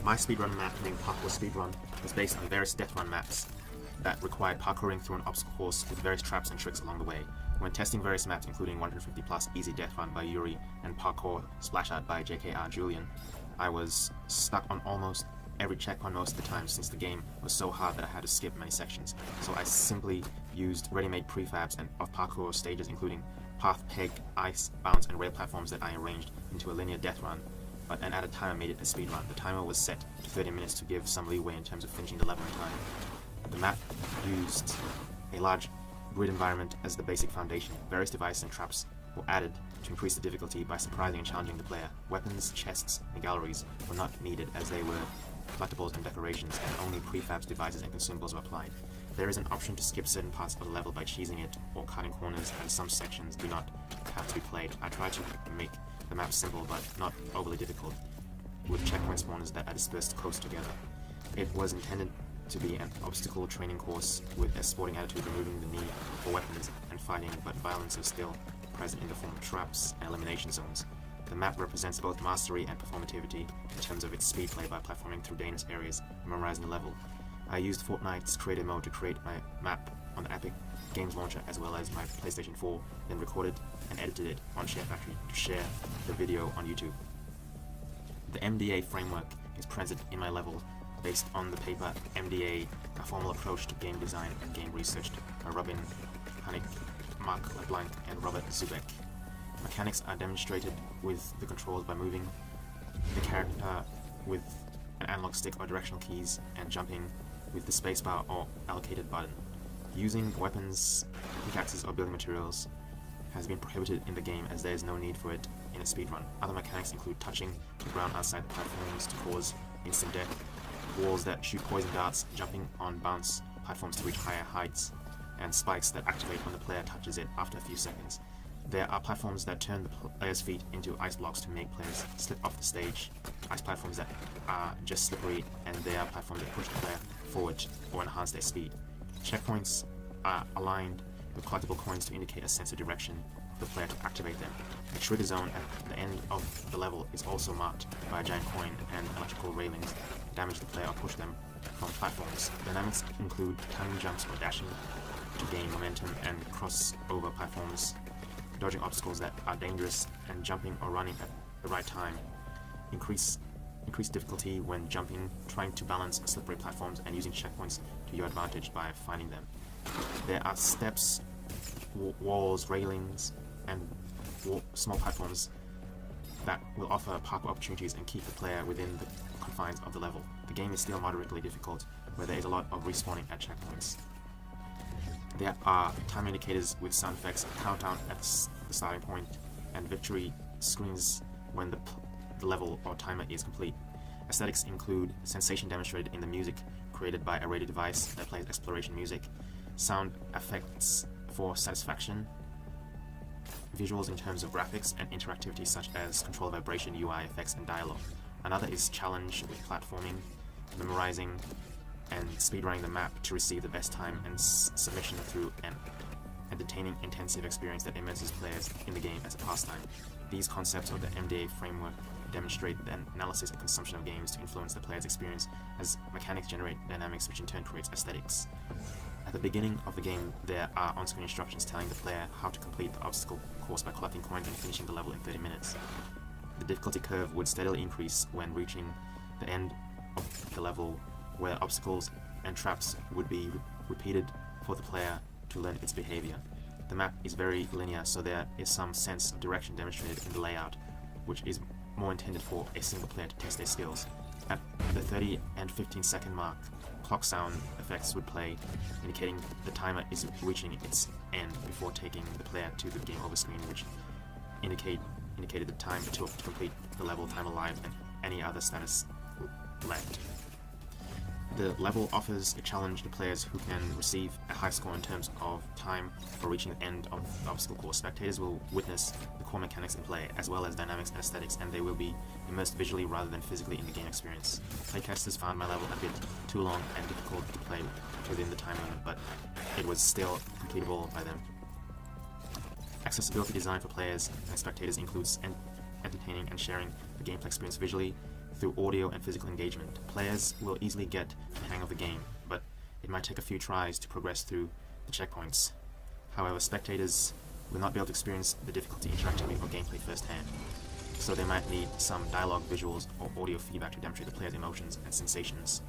My speedrun map named Parkour Speedrun was based on various death run maps that required parkouring through an obstacle course with various traps and tricks along the way. When testing various maps including 150 plus Easy Death Run by Yuri and Parkour Splash Out by JKR Julian, I was stuck on almost every checkpoint most of the time since the game was so hard that I had to skip many sections. So I simply used ready-made prefabs and of parkour stages including path, peg, ice, bounce and rail platforms that I arranged into a linear death run, but an added timer made it a speed run. The timer was set to 30 minutes to give some leeway in terms of finishing the level in time. The map used a large grid environment as the basic foundation. Various devices and traps were added to increase the difficulty by surprising and challenging the player. Weapons, chests, and galleries were not needed as they were collectibles and decorations, and only prefabs, devices, and consumables were applied. There is an option to skip certain parts of the level by cheesing it or cutting corners, and some sections do not have to be played. I tried to make the map simple but not overly difficult, with checkpoint spawners that are dispersed close together. It was intended to be an obstacle training course with a sporting attitude, removing the need for weapons and fighting, but violence is still present in the form of traps and elimination zones. The map represents both mastery and performativity in terms of its speed play by platforming through dangerous areas and memorizing the level. I used Fortnite's creative mode to create my map on the Epic Games launcher as well as my PlayStation 4, then recorded and edited it on Share Factory to share the video on YouTube. The MDA framework is present in my level based on the paper MDA, a formal approach to game design and game research by Robin Hanig, Mark LeBlanc, and Robert Zubek. Mechanics are demonstrated with the controls by moving the character with an analog stick or directional keys and jumping with the spacebar or allocated button. Using weapons, pickaxes, or building materials has been prohibited in the game as there is no need for it in a speedrun. Other mechanics include touching the ground outside the platforms to cause instant death, walls that shoot poison darts, jumping on bounce platforms to reach higher heights, and spikes that activate when the player touches it after a few seconds. There are platforms that turn the player's feet into ice blocks to make players slip off the stage, ice platforms that are just slippery, and there are platforms that push the player forward or enhance their speed. Checkpoints are aligned with collectible coins to indicate a sense of direction of the player to activate them. A trigger zone at the end of the level is also marked by a giant coin and electrical railings that damage the player or push them from platforms. Dynamics include timing jumps or dashing to gain momentum and cross over platforms, dodging obstacles that are dangerous, and jumping or running at the right time. Increase difficulty when jumping, trying to balance slippery platforms, and using checkpoints to your advantage by finding them. There are steps, walls, railings, and small platforms that will offer parkour opportunities and keep the player within the confines of the level. The game is still moderately difficult, where there is a lot of respawning at checkpoints. There are time indicators with sound effects, countdown at the starting point, and victory screens when the level or timer is complete. Aesthetics include sensation demonstrated in the music created by a radio device that plays exploration music, sound effects for satisfaction, visuals in terms of graphics, and interactivity such as control vibration, UI effects, and dialogue. Another is challenge with platforming, memorizing, and speedrunning the map to receive the best time and submission through an entertaining, intensive experience that immerses players in the game as a pastime. These concepts of the MDA framework demonstrate the analysis and consumption of games to influence the player's experience, as mechanics generate dynamics which in turn creates aesthetics. At the beginning of the game, there are on-screen instructions telling the player how to complete the obstacle course by collecting coins and finishing the level in 30 minutes. The difficulty curve would steadily increase when reaching the end of the level, where obstacles and traps would be repeated for the player to learn its behavior. The map is very linear, so there is some sense of direction demonstrated in the layout, which is more intended for a single player to test their skills. At the 30 and 15-second mark, clock sound effects would play, indicating the timer is reaching its end before taking the player to the game over screen, which indicated the time to complete the level, time alive, and any other status left. The level offers a challenge to players who can receive a high score in terms of time for reaching the end of the obstacle course. Spectators will witness the core mechanics in play, as well as dynamics and aesthetics, and they will be immersed visually rather than physically in the game experience. Playtesters found my level a bit too long and difficult to play within the time limit, but it was still completable by them. Accessibility design for players and spectators includes entertaining and sharing the gameplay experience visually through audio and physical engagement. Players will easily get the hang of the game, but it might take a few tries to progress through the checkpoints. However, spectators will not be able to experience the difficulty, interactivity, or gameplay firsthand, so they might need some dialogue, visuals, or audio feedback to demonstrate the player's emotions and sensations.